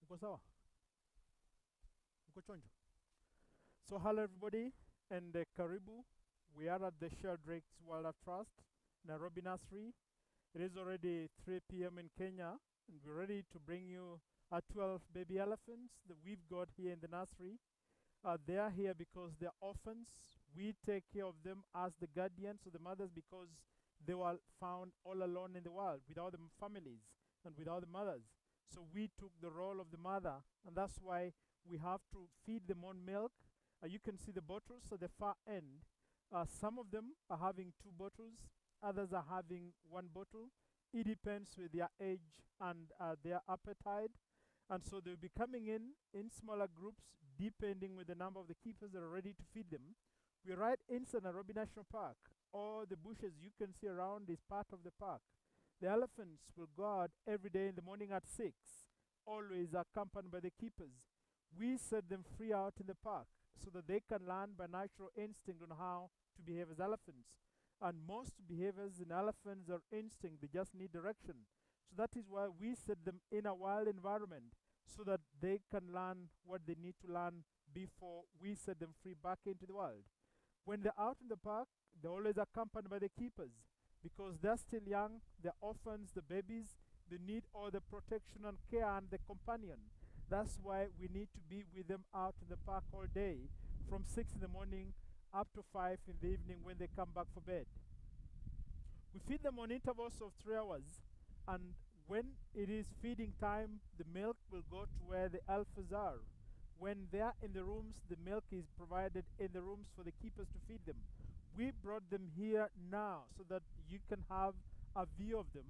Uko sawa? Uko chonjo? So hello everybody and karibu. We are at the Sheldrick Wildlife Trust, Nairobi Nursery. It is already 3 p.m. in Kenya and we're ready to bring you our 12 baby elephants that we've got here in the nursery. They are here because they're orphans. We take care of them as the guardians of the mothers because they were found all alone in the world without the families and without the mothers. So we took the role of the mother, and that's why we have to feed them on milk. You can see the bottles at the far end. Some of them are having 2 bottles, others are having 1 bottle. It depends with their age and their appetite. And so they'll be coming in smaller groups, depending with the number of the keepers that are ready to feed them. We're right inside Nairobi National Park. All the bushes you can see around is part of the park. The elephants will go out every day in the morning at 6, always accompanied by the keepers. We set them free out in the park so that they can learn by natural instinct on how to behave as elephants. And most behaviors in elephants are instinct, they just need direction. So that is why we set them in a wild environment so that they can learn what they need to learn before we set them free back into the world. When they're out in the park, they're always accompanied by the keepers because they're still young, they're orphans, the babies, they need all the protection and care and the companion. That's why we need to be with them out in the park all day from 6 in the morning up to 5 in the evening when they come back for bed. We feed them on intervals of 3 hours, and when it is feeding time, the milk will go to where the alphas are. When they are in the rooms, the milk is provided in the rooms for the keepers to feed them. We brought them here now so that you can have a view of them,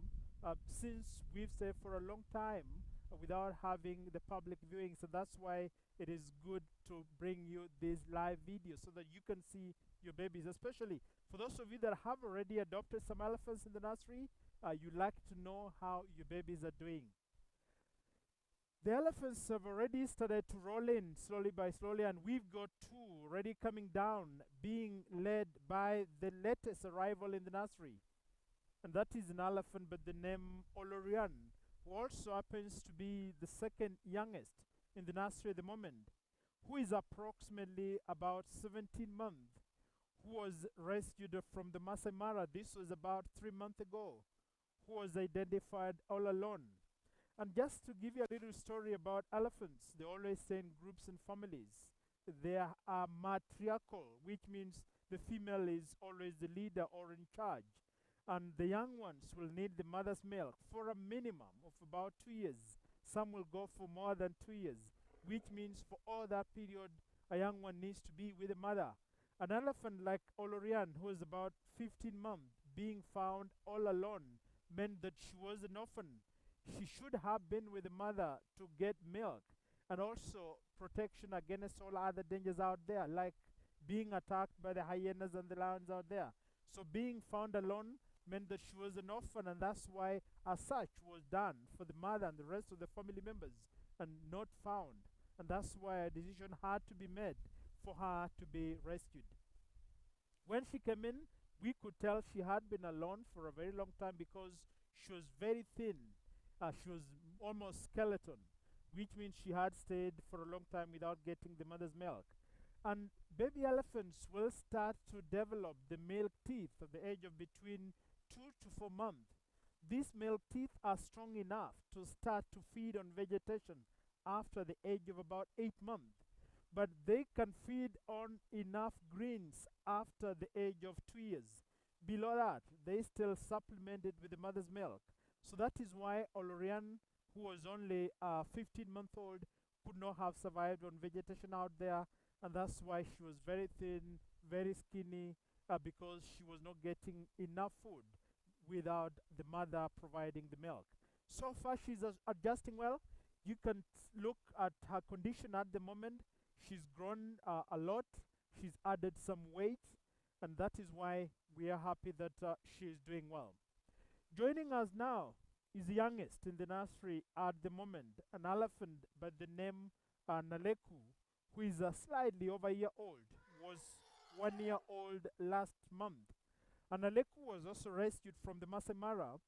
since we've stayed for a long time without having the public viewing. So that's why it is good to bring you this live video so that you can see your babies, especially for those of you that have already adopted some elephants in the nursery. You like to know how your babies are doing. The elephants have already started to roll in slowly by slowly, and we've got 2 already coming down, being led by the latest arrival in the nursery. And that is an elephant by the name Olorian, who also happens to be the 2nd youngest in the nursery at the moment, who is approximately about 17 months, who was rescued from the Masai Mara. This was about 3 months ago, who was identified all alone. And just to give you a little story about elephants, they always stay in groups and families. They are matriarchal, which means the female is always the leader or in charge. And the young ones will need the mother's milk for a minimum of about 2 years. Some will go for more than 2 years, which means for all that period, a young one needs to be with the mother. An elephant like Olorian, who is about 15 months, being found all alone, meant that she was an orphan. She should have been with the mother to get milk and also protection against all other dangers out there, like being attacked by the hyenas and the lions out there. So being found alone meant that she was an orphan, and that's why a search was done for the mother and the rest of the family members and not found. And that's why a decision had to be made for her to be rescued. When she came in, we could tell she had been alone for a very long time because she was very thin. She was almost skeleton, which means she had stayed for a long time without getting the mother's milk. And baby elephants will start to develop the milk teeth at the age of between 2 to 4 months. These milk teeth are strong enough to start to feed on vegetation after the age of about 8 months. But they can feed on enough greens after the age of 2 years. Below that, they still supplemented with the mother's milk. So that is why Olorian, who was only 15-month-old, could not have survived on vegetation out there, and that's why she was very thin, very skinny, because she was not getting enough food without the mother providing the milk. So far, she's adjusting well. You can look at her condition at the moment. She's grown a lot. She's added some weight, and that is why we are happy that she is doing well. Joining us now is the youngest in the nursery at the moment, an elephant by the name Naleku, who is slightly over a year old, was 1 year old last month. And Naleku was also rescued from the Masai Mara.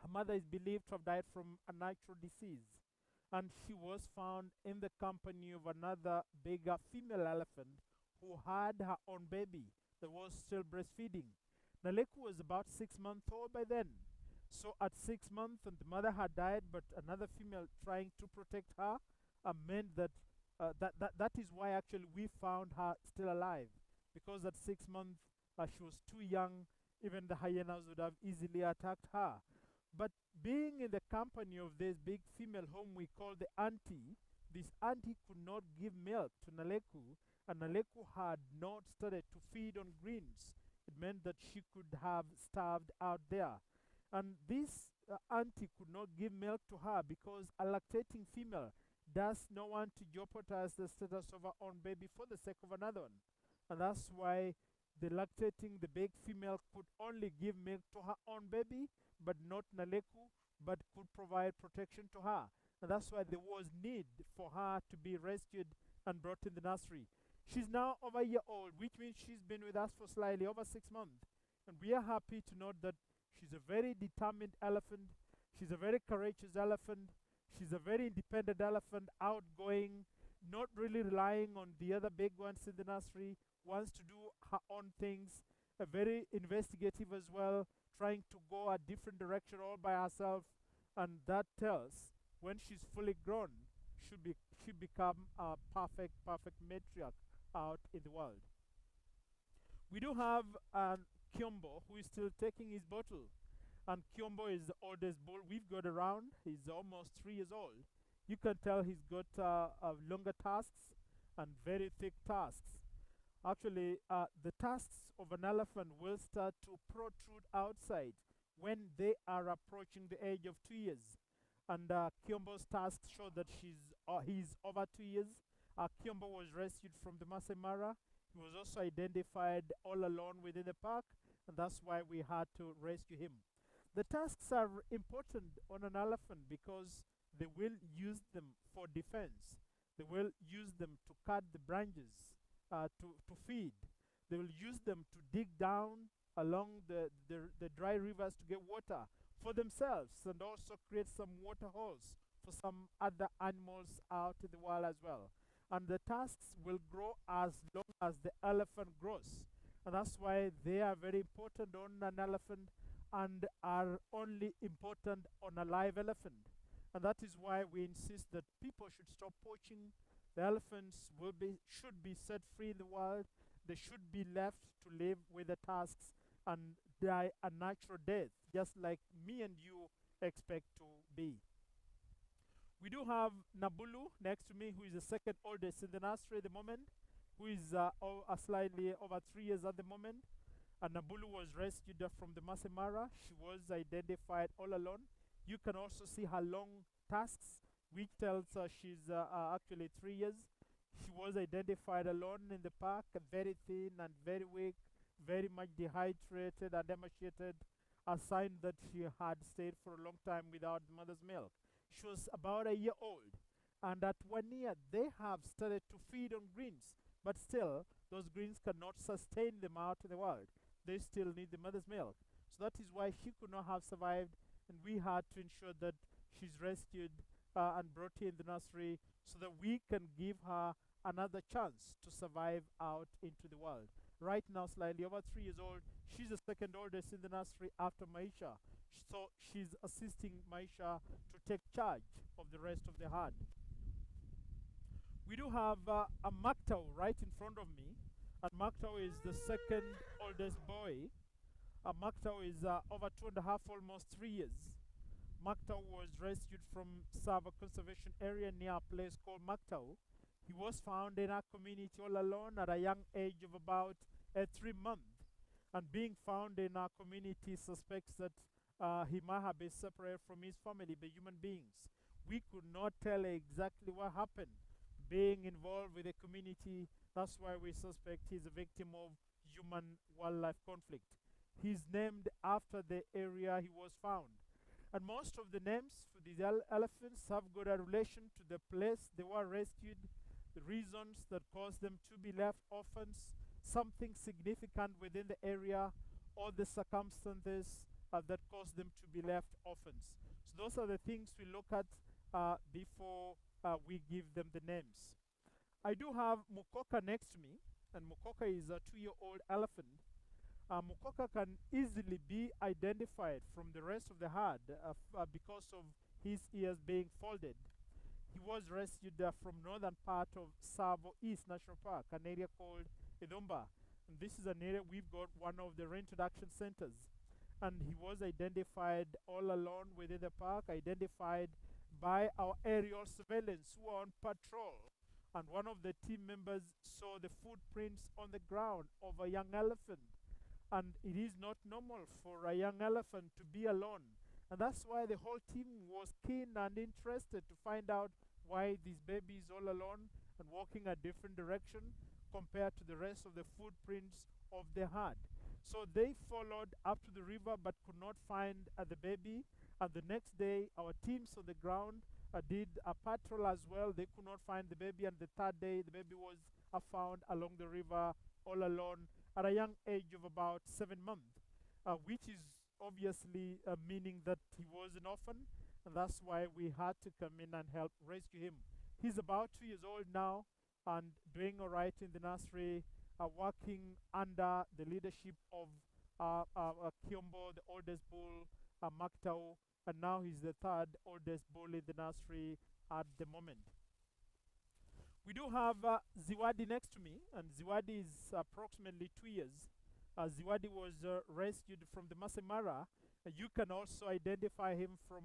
Her mother is believed to have died from a natural disease. and she was found in the company of another bigger female elephant who had her own baby that was still breastfeeding. Naleku was about 6 months old by then. So at 6 months, and the mother had died, but another female trying to protect her meant that, that is why actually we found her still alive, because at 6 months she was too young. Even the hyenas would have easily attacked her. But being in the company of this big female whom we call the auntie, this auntie could not give milk to Naleku, and Naleku had not started to feed on greens. It meant that she could have starved out there. And this auntie could not give milk to her because a lactating female does not want to jeopardize the status of her own baby for the sake of another one. And that's why the big female could only give milk to her own baby, but not Naleku, but could provide protection to her. And that's why there was need for her to be rescued and brought in the nursery. She's now over a year old, which means she's been with us for slightly over 6 months. And we are happy to note that she's a very determined elephant. She's a very courageous elephant. She's a very independent elephant, outgoing, not really relying on the other big ones in the nursery, wants to do her own things, very investigative as well, trying to go a different direction all by herself. And that tells when she's fully grown, should become a perfect matriarch out in the world. We do have Kiombo, who is still taking his bottle. And Kiombo is the oldest bull we've got around. He's almost 3 years old. You can tell he's got longer tusks and very thick tusks. Actually, the tusks of an elephant will start to protrude outside when they are approaching the age of 2 years. And Kiombo's tusks show that he's over 2 years. Kiombo was rescued from the Masai Mara. He was also identified all alone within the park, and that's why we had to rescue him. The tusks are important on an elephant because they will use them for defense. They will use them to cut the branches to feed. They will use them to dig down along the dry rivers to get water for themselves, and also create some water holes for some other animals out in the wild as well. And the tusks will grow as long as the elephant grows. And that's why they are very important on an elephant and are only important on a live elephant. And that is why we insist that people should stop poaching. The elephants should be set free in the wild. They should be left to live with the tusks and die a natural death, just like me and you expect to be. We do have Nabulu next to me, who is the second oldest in the nursery at the moment, who is slightly over 3 years at the moment. And Nabulu was rescued from the Masai Mara. She was identified all alone. You can also see her long tusks, which tells she's actually 3 years. She was identified alone in the park, very thin and very weak, very much dehydrated and emaciated, a sign that she had stayed for a long time without the mother's milk. She was about a year old, and at 1 year they have started to feed on greens, but still those greens cannot sustain them out in the wild. They still need the mother's milk. So that is why she could not have survived, and we had to ensure that she's rescued and brought in the nursery so that we can give her another chance to survive out into the world. Right now, slightly over 3 years old, she's the second oldest in the nursery after Maisha. So she's assisting Maisha to take charge of the rest of the herd. We do have a Maktau right in front of me, and Maktau is the second oldest boy. Maktau is over 2.5, almost 3 years. Maktau was rescued from Sava Conservation Area near a place called Maktau. He was found in our community all alone at a young age of about 3 months. And being found in our community suspects that he might have been separated from his family by human beings. We could not tell exactly what happened. Being involved with the community, that's why we suspect he's a victim of human-wildlife conflict. He's named after the area he was found. And most of the names for these elephants have got a relation to the place they were rescued, the reasons that caused them to be left orphans, something significant within the area, or the circumstances that caused them to be left orphans. So those are the things we look at before we give them the names. I do have Mukoka next to me, and Mukoka is a 2-year-old elephant. Mukoka can easily be identified from the rest of the herd because of his ears being folded. He was rescued from northern part of Savo East National Park, an area called Idumba. And this is an area we've got one of the reintroduction centers. And he was identified all along within the park, identified by our aerial surveillance who were on patrol. And one of the team members saw the footprints on the ground of a young elephant. And it is not normal for a young elephant to be alone. And that's why the whole team was keen and interested to find out why this baby is all alone and walking a different direction compared to the rest of the footprints of the herd. So they followed up to the river but could not find the baby. And the next day, our teams on the ground did a patrol as well. They could not find the baby. And the third day, the baby was found along the river all alone at a young age of about 7 months, which is obviously meaning that he was an orphan, and that's why we had to come in and help rescue him. He's about 2 years old now and doing all right in the nursery, working under the leadership of Kiombo, the oldest bull, Maktao, and now he's the third oldest bull in the nursery at the moment. We do have Ziwadi next to me, and Ziwadi is approximately 2 years. Ziwadi was rescued from the Masai Mara. You can also identify him from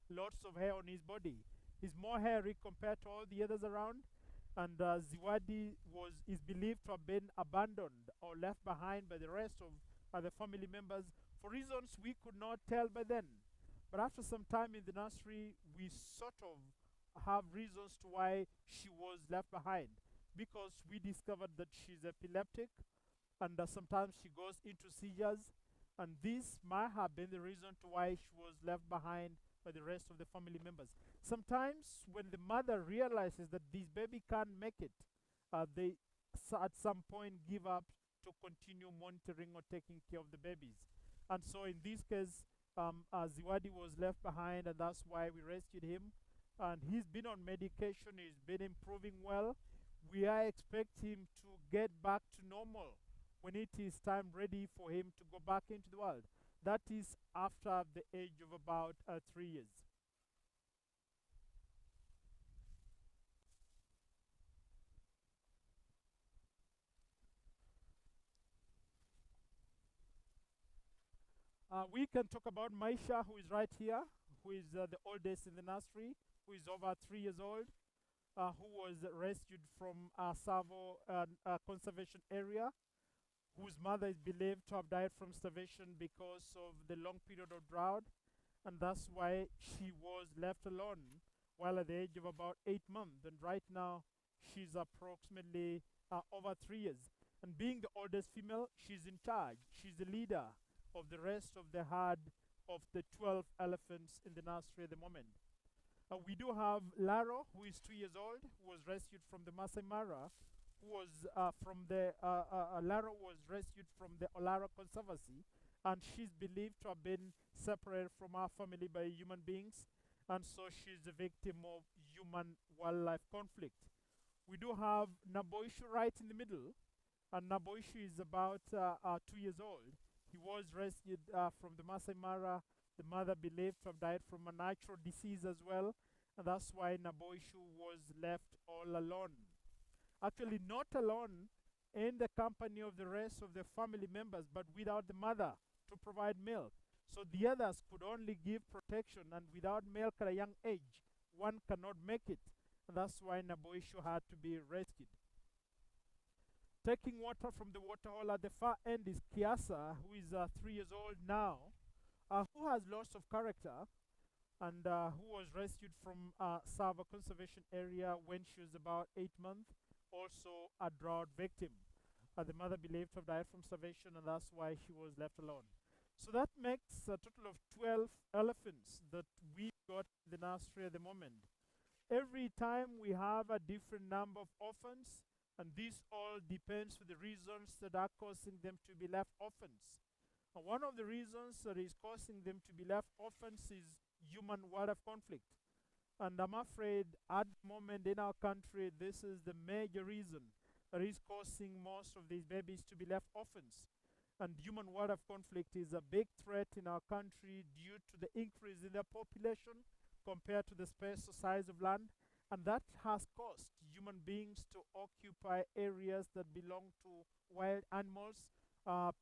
lots of hair on his body. He's more hairy compared to all the others around, and Ziwadi is believed to have been abandoned or left behind by the rest of the family members for reasons we could not tell by then. But after some time in the nursery, we sort of have reasons to why she was left behind, because we discovered that she's epileptic and sometimes she goes into seizures, and this might have been the reason to why she was left behind by the rest of the family members. Sometimes when the mother realizes that this baby can't make it, they at some point give up to continue monitoring or taking care of the babies. And so in this case, Ziwadi was left behind, and that's why we rescued him. And he's been on medication, he's been improving well. We are expecting him to get back to normal when it is time ready for him to go back into the world. That is after the age of about 3 years. We can talk about Maisha, who is right here, who is the oldest in the nursery, who is over 3 years old, who was rescued from Savo conservation area, whose mother is believed to have died from starvation because of the long period of drought, and that's why she was left alone while at the age of about 8 months. And right now, she's approximately over 3 years. And being the oldest female, she's in charge. She's the leader of the rest of the herd of the 12 elephants in the nursery at the moment. We do have Laro, who is 2 years old, who was rescued from the Masai Mara, who was Laro was rescued from the Olara Conservancy, and she's believed to have been separated from our family by human beings, and so she's a victim of human-wildlife conflict. We do have Naboishu right in the middle, and Naboishu is about 2 years old. He was rescued from the Masai Mara. The mother believed to have died from a natural disease as well, and that's why Naboishu was left all alone. Actually, not alone in the company of the rest of the family members, but without the mother to provide milk. So the others could only give protection, and without milk at a young age, one cannot make it. And that's why Naboishu had to be rescued. Taking water from the water hole at the far end is Kiasa, who is 3 years old now, who has lots of character, and who was rescued from Sava conservation area when she was about 8 months, also a drought victim. The mother believed to have died from starvation, and that's why she was left alone. So that makes a total of 12 elephants that we got in the nursery at the moment. Every time we have a different number of orphans, and this all depends on the reasons that are causing them to be left orphans. And one of the reasons that is causing them to be left orphans is human-wildlife conflict. And I'm afraid at the moment in our country, this is the major reason that is causing most of these babies to be left orphans. And human wildlife conflict is a big threat in our country due to the increase in the population compared to the space or size of land. And that has caused human beings to occupy areas that belong to wild animals.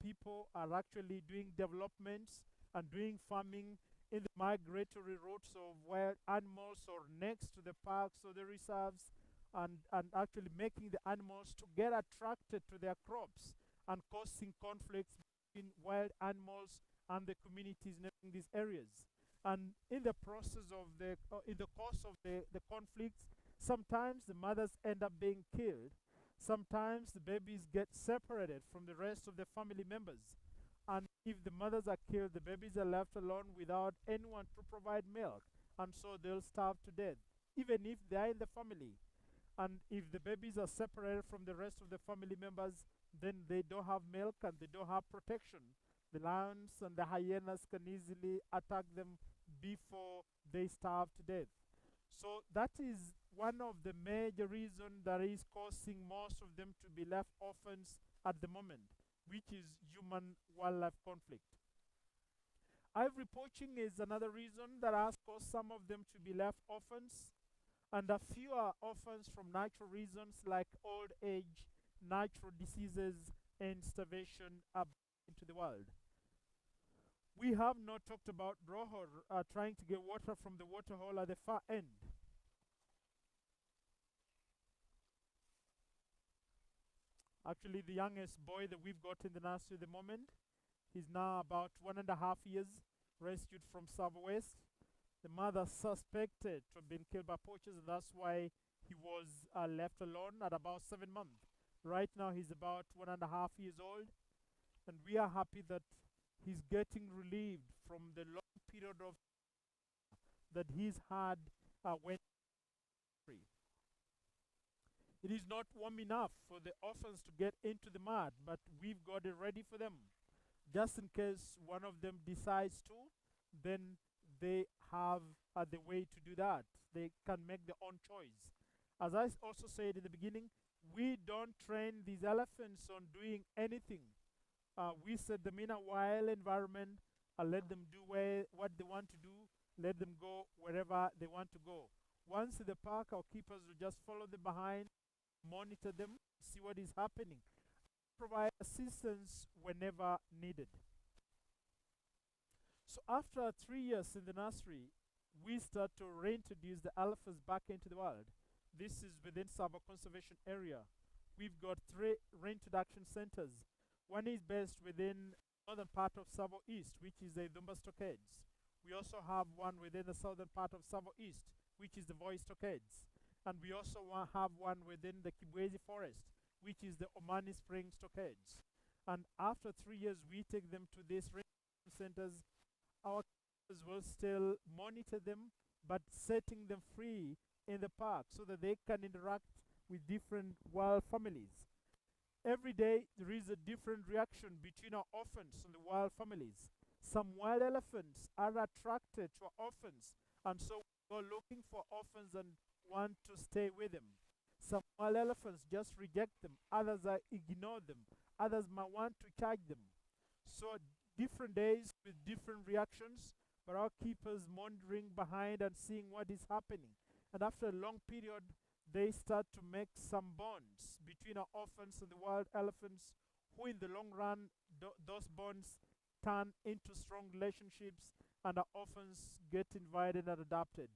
People are actually doing developments and doing farming in the migratory routes of wild animals or next to the parks or the reserves, and actually making the animals to get attracted to their crops and causing conflicts between wild animals and the communities in these areas. And in the process of in the course of the conflicts, sometimes the mothers end up being killed. Sometimes the babies get separated from the rest of the family members. And if the mothers are killed, the babies are left alone without anyone to provide milk. And so they'll starve to death, even if they are in the family. And if the babies are separated from the rest of the family members, then they don't have milk and they don't have protection. The lions and the hyenas can easily attack them before they starve to death. So that is one of the major reasons that is causing most of them to be left orphans at the moment, which is human wildlife conflict. Ivory poaching is another reason that has caused some of them to be left orphans, and a few are orphans from natural reasons like old age, natural diseases, and starvation are into the world. We have not talked about Brohor trying to get water from the water hole at the far end. Actually, the youngest boy that we've got in the nursery at the moment, he's now about 1.5 years, rescued from Southwest. The mother suspected to have been killed by poachers, and that's why he was left alone at about 7 months. Right now, he's about 1.5 years old, and we are happy that he's getting relieved from the long period of that he's had when free. It is not warm enough for the orphans to get into the mud, but we've got it ready for them. Just in case one of them decides to, then they have the way to do that. They can make their own choice. As I also said in the beginning, we don't train these elephants on doing anything. We set them in a wild environment and let them do what they want to do, let them go wherever they want to go. Once in the park, our keepers will just follow them behind, monitor them, see what is happening, provide assistance whenever needed. So after 3 years in the nursery, we start to reintroduce the elephants back into the wild. This is within Savo Conservation Area. We've got 3 reintroduction centers. One is based within northern part of Savo East, which is the Dumba Stockades. We also have one within the southern part of Savo East, which is the Voi Stockades. And we also have one within the Kibwezi Forest, which is the Omani Spring Stockades. And after 3 years, we take them to these reintroduction centers. Our keepers will still monitor them, but setting them free in the park so that they can interact with different wild families. Every day there is a different reaction between our orphans and the wild families. Some wild elephants are attracted to our orphans, and so we go looking for orphans and want to stay with them. Some wild elephants just reject them, others ignore them, others might want to charge them. So different days with different reactions, but our keepers monitoring behind and seeing what is happening. And after a long period, they start to make some bonds between our orphans and the wild elephants, who in the long run, those bonds turn into strong relationships, and our orphans get invited and adopted.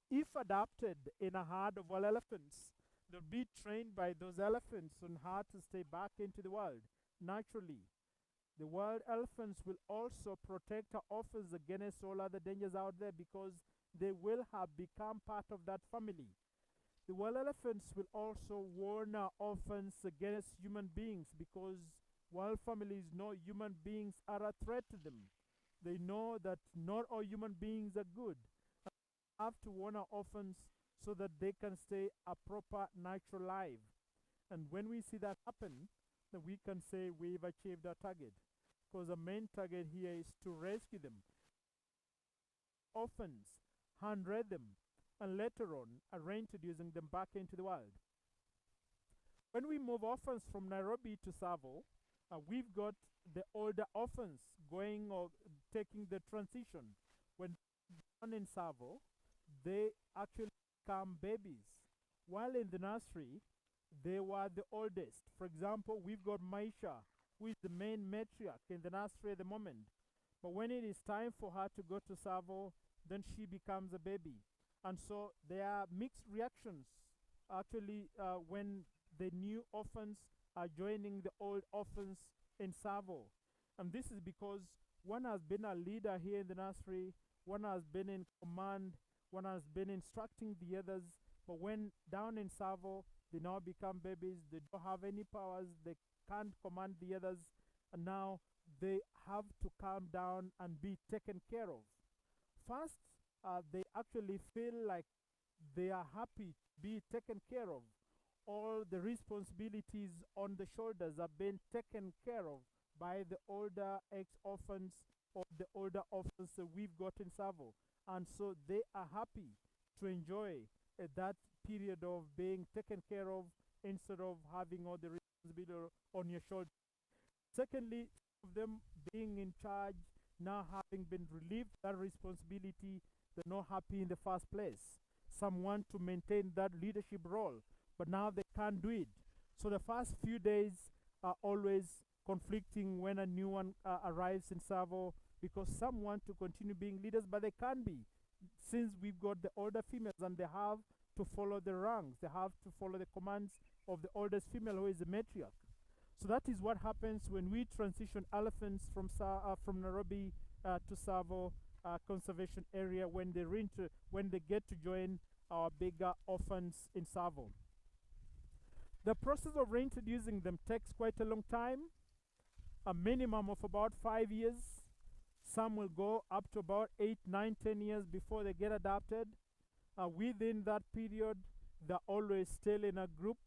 If adopted in a herd of wild elephants, they'll be trained by those elephants on how to stay back into the wild naturally. The wild elephants will also protect our orphans against all other dangers out there because they will have become part of that family. The wild elephants will also warn our orphans against human beings because wild families know human beings are a threat to them. They know that not all human beings are good. We have to warn our orphans so that they can stay a proper natural life. And when we see that happen, then we can say we've achieved our target. Because the main target here is to rescue them. Orphans, 100 them, and later on reintroducing them back into the wild. When we move orphans from Nairobi to Tsavo, we've got the older orphans going or taking the transition. When born in Tsavo, they actually become babies, while in the nursery, they were the oldest. For example, we've got Maisha, who is the main matriarch in the nursery at the moment. But when it is time for her to go to Tsavo, then she becomes a baby. And so there are mixed reactions actually when the new orphans are joining the old orphans in Tsavo. And this is because one has been a leader here in the nursery, one has been in command, one has been instructing the others, but when down in Tsavo, they now become babies, they don't have any powers, they can't command the others, and now they have to calm down and be taken care of. First, they actually feel like they are happy to be taken care of. All the responsibilities on the shoulders have been taken care of by the older ex-orphans or the older orphans that we've got in Tsavo. And so they are happy to enjoy that period of being taken care of instead of having all the responsibility on your shoulders. Secondly, of them being in charge, now having been relieved that responsibility, they're not happy in the first place. Some want to maintain that leadership role, but now they can't do it. So the first few days are always conflicting when a new one arrives in Tsavo, because some want to continue being leaders, but they can't be, since we've got the older females and they have to follow the ranks. They have to follow the commands of the oldest female, who is the matriarch. So that is what happens when we transition elephants from Nairobi to Tsavo conservation area, when they get to join our bigger orphans in Tsavo. The process of reintroducing them takes quite a long time, a minimum of about 5 years. Some will go up to about 8, 9, 10 years before they get adopted. Within that period, they're always still in a group.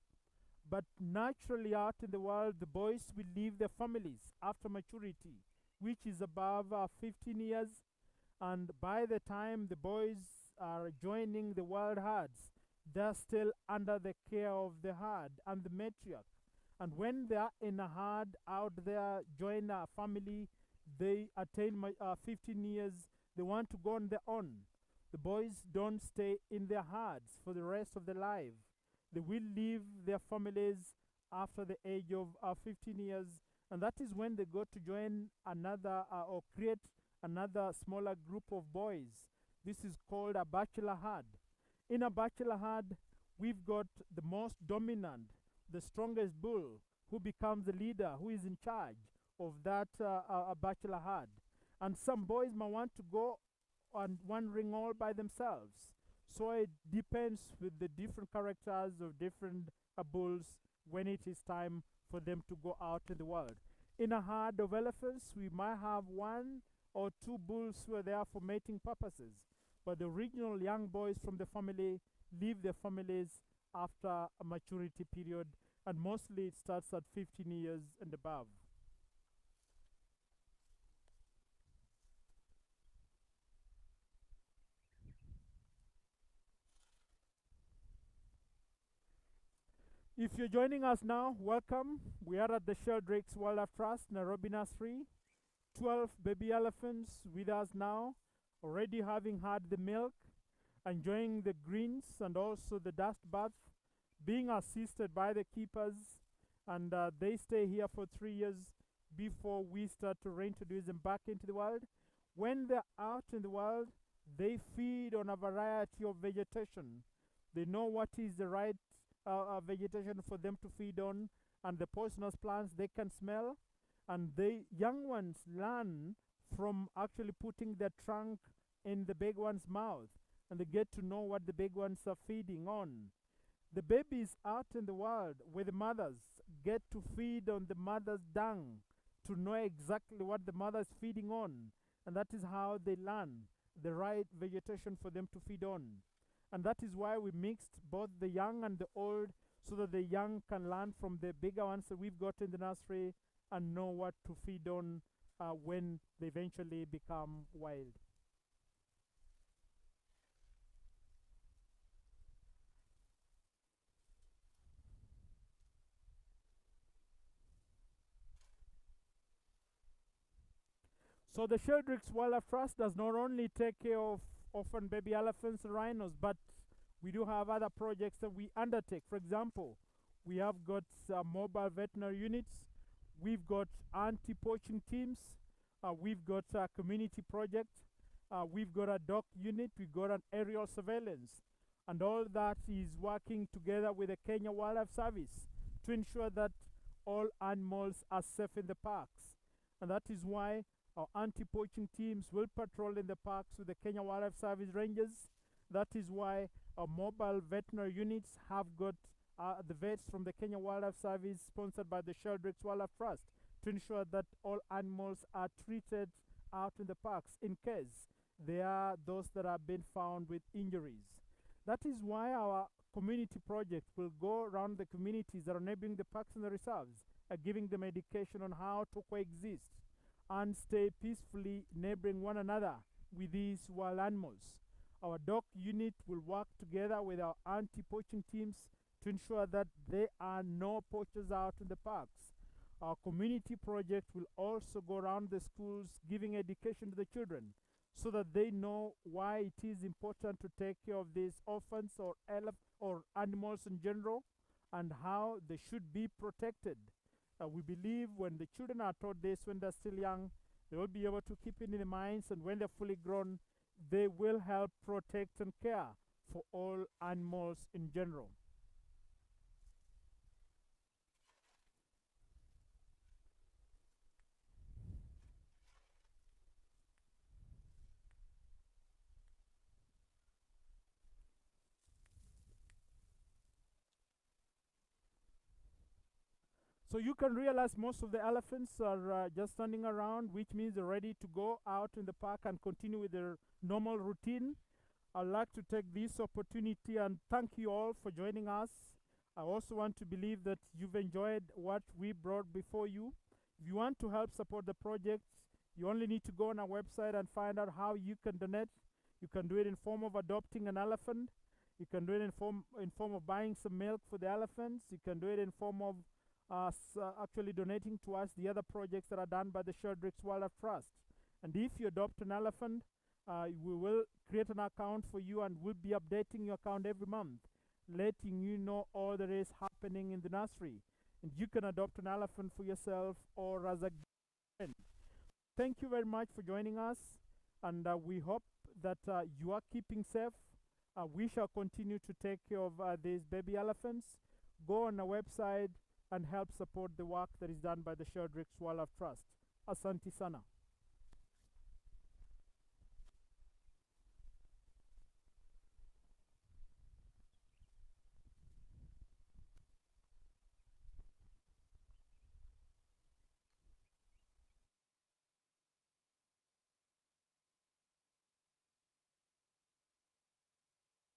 But naturally out in the world, the boys will leave their families after maturity, which is above 15 years. And by the time the boys are joining the wild herds, they're still under the care of the herd and the matriarch. And when they are in a herd out there, join a family, they attain 15 years, they want to go on their own. The boys don't stay in their herds for the rest of their life. They will leave their families after the age of 15 years, and that is when they go to join another or create another smaller group of boys. This is called a bachelor herd. In a bachelor herd, we've got the most dominant, the strongest bull, who becomes the leader, who is in charge of that bachelor herd. And some boys might want to go on wandering all by themselves. So it depends with the different characters of different bulls when it is time for them to go out in the world. In a herd of elephants, we might have 1 or 2 bulls who are there for mating purposes. But the original young boys from the family leave their families after a maturity period, and mostly it starts at 15 years and above. If you're joining us now, welcome. We are at the Sheldrick Wildlife Trust, Nairobi Nursery. 12 baby elephants with us now, already having had the milk, enjoying the greens and also the dust bath, being assisted by the keepers, and they stay here for 3 years before we start to reintroduce them back into the wild. When they're out in the wild, they feed on a variety of vegetation. They know what is the right vegetation for them to feed on, and the poisonous plants they can smell, and the young ones learn from actually putting their trunk in the big one's mouth, and they get to know what the big ones are feeding on. The babies out in the wild with the mothers get to feed on the mother's dung to know exactly what the mother is feeding on, and that is how they learn the right vegetation for them to feed on. And that is why we mixed both the young and the old, so that the young can learn from the bigger ones that we've got in the nursery and know what to feed on when they eventually become wild. So the Sheldrick Wildlife Trust does not only take care of orphan baby elephants and rhinos, but we do have other projects that we undertake. For example, we have got mobile veterinary units, we've got anti-poaching teams, we've got a community project, we've got a dog unit, we've got an aerial surveillance, and all that is working together with the Kenya Wildlife Service to ensure that all animals are safe in the parks. And that is why our anti-poaching teams will patrol in the parks with the Kenya Wildlife Service rangers. That is why our mobile veterinary units have got the vets from the Kenya Wildlife Service, sponsored by the Sheldrick Wildlife Trust, to ensure that all animals are treated out in the parks in case there are those that have been found with injuries. That is why our community project will go around the communities that are neighboring the parks and the reserves, giving them education on how to coexist and stay peacefully neighboring one another with these wild animals. Our dog unit will work together with our anti-poaching teams to ensure that there are no poachers out in the parks. Our community project will also go around the schools giving education to the children so that they know why it is important to take care of these orphans or animals in general, and how they should be protected. We believe when the children are taught this when they're still young, they will be able to keep it in their minds, and when they're fully grown, they will help protect and care for all animals in general. So you can realize most of the elephants are just standing around, which means they're ready to go out in the park and continue with their normal routine. I'd like to take this opportunity and thank you all for joining us. I also want to believe that you've enjoyed what we brought before you. If you want to help support the project, you only need to go on our website and find out how you can donate. You can do it in form of adopting an elephant. You can do it in form of buying some milk for the elephants. You can do it in form of actually donating to us the other projects that are done by the Sheldrick Wildlife Trust. And if you adopt an elephant, we will create an account for you, and we'll be updating your account every month, letting you know all that is happening in the nursery. And you can adopt an elephant for yourself or as a friend. Thank you very much for joining us, and we hope that you are keeping safe. We shall continue to take care of these baby elephants. Go on our website and help support the work that is done by the Sheldrick Wildlife Trust. Asante sana.